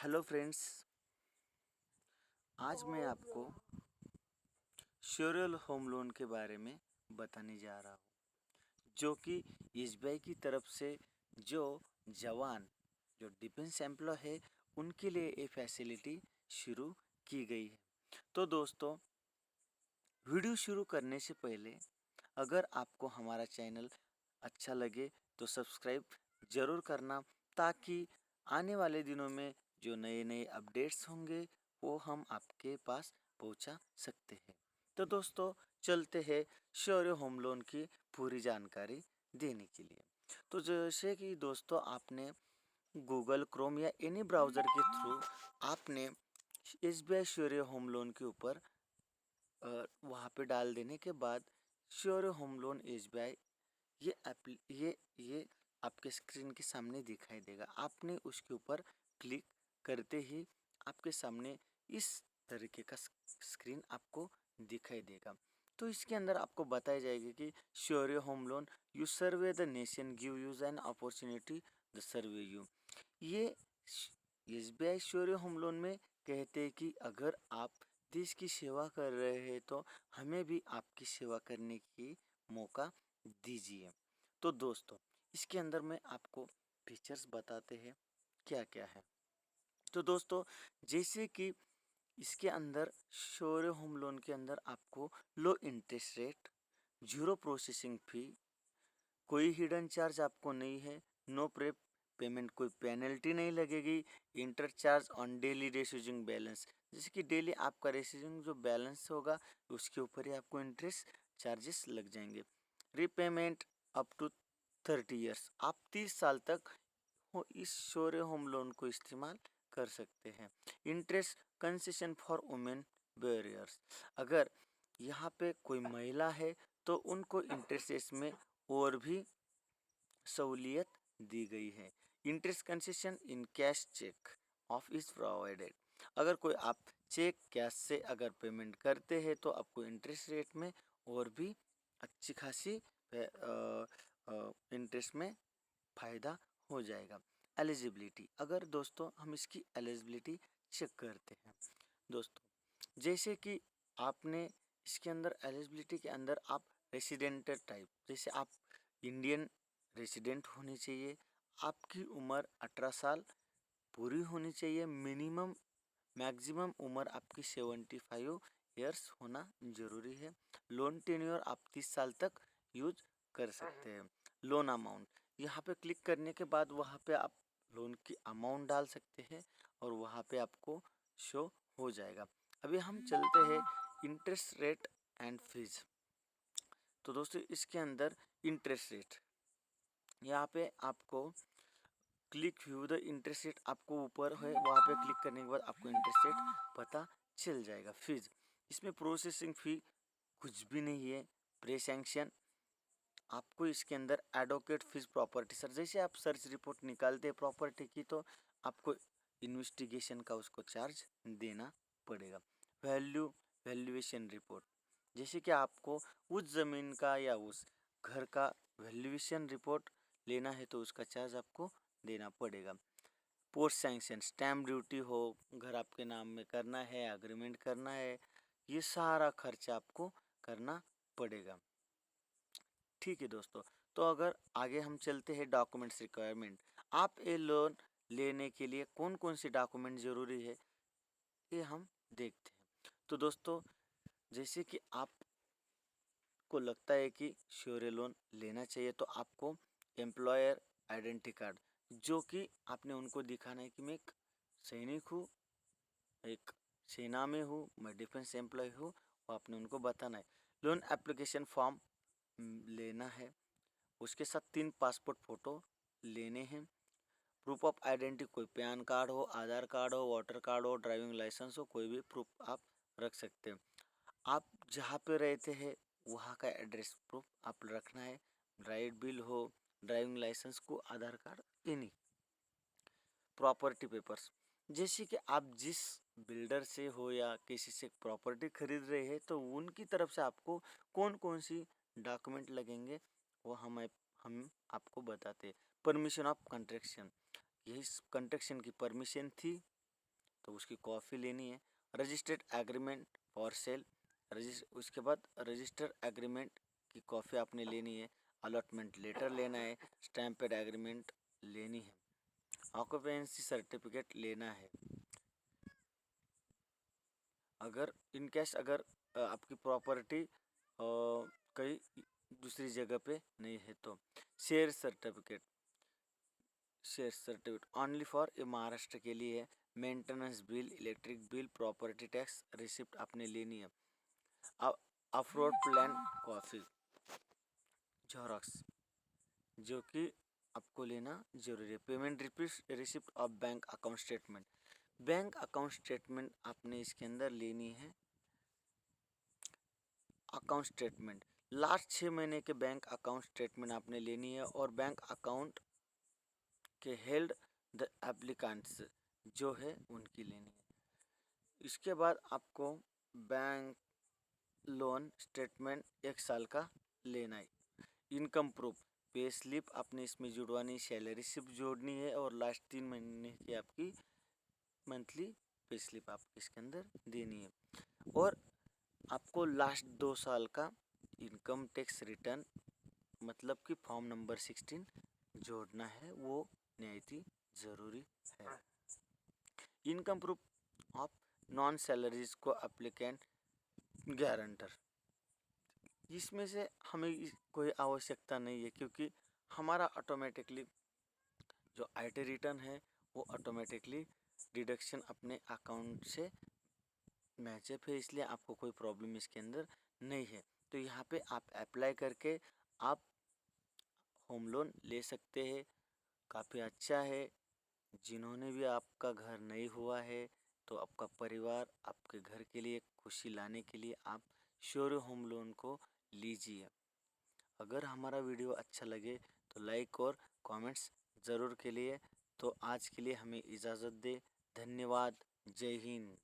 Hello friends, आज मैं आपको श्योरल होम लोन के बारे में बताने जा रहा हूँ, जो कि एसबीआई की तरफ से जो जवान जो डिफेंस एम्प्लॉय है उनके लिए ये फैसिलिटी शुरू की गई है। तो दोस्तों, वीडियो शुरू करने से पहले अगर आपको हमारा चैनल अच्छा लगे तो सब्सक्राइब ज़रूर करना, ताकि आने वाले दिनों में जो नए नए अपडेट्स होंगे वो हम आपके पास पहुंचा सकते हैं। तो दोस्तों, चलते हैं श्योर होम लोन की पूरी जानकारी देने के लिए। तो जैसे कि दोस्तों, आपने गूगल क्रोम या एनी ब्राउज़र के थ्रू आपने एसबीआई श्योर होम लोन के ऊपर वहाँ पे डाल देने के बाद श्योर होम लोन एसबीआई ये आपके स्क्रीन के सामने दिखाई देगा। आपने उसके ऊपर क्लिक करते ही आपके सामने इस तरीके का स्क्रीन आपको दिखाई देगा। तो इसके अंदर आपको बताई जाएगी कि sure home loan you survey the nation give use an opportunity the survey you. ये एसबीआई श्योर होम लोन में कहते हैं कि अगर आप देश की सेवा कर रहे हैं तो हमें भी आपकी सेवा करने की मौका दीजिए। तो दोस्तों, इसके अंदर मैं आपको फीचर्स बताते हैं क्या क्या है। तो दोस्तों, जैसे कि इसके अंदर श्योर होम लोन के अंदर आपको low interest rate, zero processing fee, कोई हिडन चार्ज आपको नहीं है, नो प्रेप पेमेंट, कोई पेनल्टी नहीं लगेगी, interest charge on daily reducing balance, जैसे कि डेली आपका रेसिजिंग जो बैलेंस होगा उसके ऊपर ही आपको इंटरेस्ट चार्जेस लग जाएंगे। रीपेमेंट अप टू 30 ईयर्स, आप 30 साल तक इस श्योर होम लोन को इस्तेमाल कर सकते हैं। Interest concession for women barriers, अगर यहाँ पे कोई महिला है तो उनको इंटरेस्ट में और भी सहूलियत दी गई है। Interest concession in cash cheque of is provided, अगर कोई आप चेक कैश से अगर पेमेंट करते हैं तो आपको इंटरेस्ट रेट में और भी अच्छी खासी इंटरेस्ट में फ़ायदा हो जाएगा। एलिजिबिलिटी, अगर दोस्तों हम इसकी एलिजिबिलिटी चेक करते हैं दोस्तों, जैसे कि आपने इसके अंदर एलिजिबिलिटी के अंदर आप रेसिडेंट टाइप, जैसे आप इंडियन रेसिडेंट होनी चाहिए, आपकी उम्र 18 साल पूरी होनी चाहिए, मिनिमम मैक्सिमम उम्र आपकी 75 ईयर्स होना जरूरी है। लोन टेन्योर आप 30 साल तक यूज कर सकते हैं। लोन अमाउंट, यहाँ पे क्लिक करने के बाद वहाँ पे आप लोन की अमाउंट डाल सकते हैं और वहाँ पे आपको शो हो जाएगा। अभी हम चलते हैं इंटरेस्ट रेट एंड फीस। तो दोस्तों, इसके अंदर इंटरेस्ट रेट, यहाँ पे आपको click view the interest rate आपको ऊपर है, वहाँ पे क्लिक करने के बाद आपको इंटरेस्ट रेट पता चल जाएगा। फीस, इसमें प्रोसेसिंग फ़ी कुछ भी नहीं है। प्री सैंक्शन, आपको इसके अंदर एडवोकेट फीस, प्रॉपर्टी सर, जैसे आप सर्च रिपोर्ट निकालते हैं प्रॉपर्टी की तो आपको इन्वेस्टिगेशन का उसको चार्ज देना पड़ेगा। वैल्यूएशन रिपोर्ट, जैसे कि आपको उस ज़मीन का या उस घर का वैल्यूएशन रिपोर्ट लेना है तो उसका चार्ज आपको देना पड़ेगा। पोस्ट सैंक्शन, स्टैम्प ड्यूटी हो, घर आपके नाम में करना है, अग्रीमेंट करना है, ये सारा खर्चा आपको करना पड़ेगा। ठीक है दोस्तों, तो अगर आगे हम चलते हैं डॉक्यूमेंट्स रिक्वायरमेंट, आप ये लोन लेने के लिए कौन कौन सी डॉक्यूमेंट ज़रूरी है ये हम देखते हैं। तो दोस्तों, जैसे कि आपको लगता है कि श्योर लोन लेना चाहिए तो आपको एम्प्लॉयर आइडेंटिटी कार्ड, जो कि आपने उनको दिखाना है कि मैं एक सैनिक हूँ, एक सेना में हूँ, मैं डिफेंस एम्प्लॉय हूँ, वो आपने उनको बताना है। लोन एप्लीकेशन फॉर्म लेना है, उसके साथ 3 पासपोर्ट फ़ोटो लेने हैं। प्रूफ ऑफ आइडेंटिटी, कोई पैन कार्ड हो, आधार कार्ड हो, वोटर कार्ड हो, ड्राइविंग लाइसेंस हो, कोई भी प्रूफ आप रख सकते हैं। आप जहाँ पे रहते हैं वहाँ का एड्रेस प्रूफ आप रखना है, राइट बिल हो, ड्राइविंग लाइसेंस को, आधार कार्ड, एनी प्रॉपर्टी पेपर्स, जैसे कि आप जिस बिल्डर से हो या किसी से प्रॉपर्टी खरीद रहे हैं तो उनकी तरफ से आपको कौन कौन सी डॉक्यूमेंट लगेंगे वो हम आपको बताते हैं। परमिशन ऑफ कंस्ट्रक्शन, यही कंस्ट्रक्शन की परमिशन थी तो उसकी कॉपी लेनी है। रजिस्टर्ड एग्रीमेंट फॉर सेल, उसके बाद रजिस्टर्ड एग्रीमेंट की कॉपी आपने लेनी है। अलॉटमेंट लेटर लेना है। स्टैम्पेड एग्रीमेंट लेनी है। ऑक्यूपेंसी सर्टिफिकेट लेना है। अगर इन केस अगर आपकी प्रॉपर्टी कहीं दूसरी जगह पे नहीं है तो share certificate only for Maharashtra के लिए है। Maintenance bill, electric bill, property tax receipt आपने लेनी है। अफरोड प्लान कॉपी जेरॉक्स जो कि आपको लेना जरूरी है। Payment receipt of bank account statement, bank account statement आपने इसके अंदर लेनी है। अकाउंट स्टेटमेंट लास्ट 6 महीने के बैंक अकाउंट स्टेटमेंट आपने लेनी है और बैंक अकाउंट के हेल्ड द एप्लीकेंट्स जो है उनकी लेनी है। इसके बाद आपको बैंक लोन स्टेटमेंट 1 साल का लेना है। इनकम प्रूफ, पे स्लिप आपने इसमें जुड़वानी, सैलरी स्लिप जोड़नी है और लास्ट 3 महीने की आपकी मंथली पे स्लिप आपको इसके अंदर देनी है। और आपको लास्ट 2 साल का इनकम टैक्स रिटर्न मतलब कि फॉर्म नंबर 16 जोड़ना है, वो निहायती ज़रूरी है। Income proof of non salaries को एप्लीकेंट गारंटर, इसमें से हमें कोई आवश्यकता नहीं है क्योंकि हमारा ऑटोमेटिकली जो आईटी रिटर्न है वो ऑटोमेटिकली डिडक्शन अपने अकाउंट से मैचअप है, इसलिए आपको कोई प्रॉब्लम इसके अंदर नहीं है। तो यहाँ पे आप अप्लाई करके आप होम लोन ले सकते हैं। काफ़ी अच्छा है। जिन्होंने भी आपका घर नहीं हुआ है तो आपका परिवार आपके घर के लिए खुशी लाने के लिए आप श्योर होम लोन को लीजिए। अगर हमारा वीडियो अच्छा लगे तो लाइक और कमेंट्स ज़रूर के लिए। तो आज के लिए हमें इजाज़त दे। धन्यवाद। जय हिंद।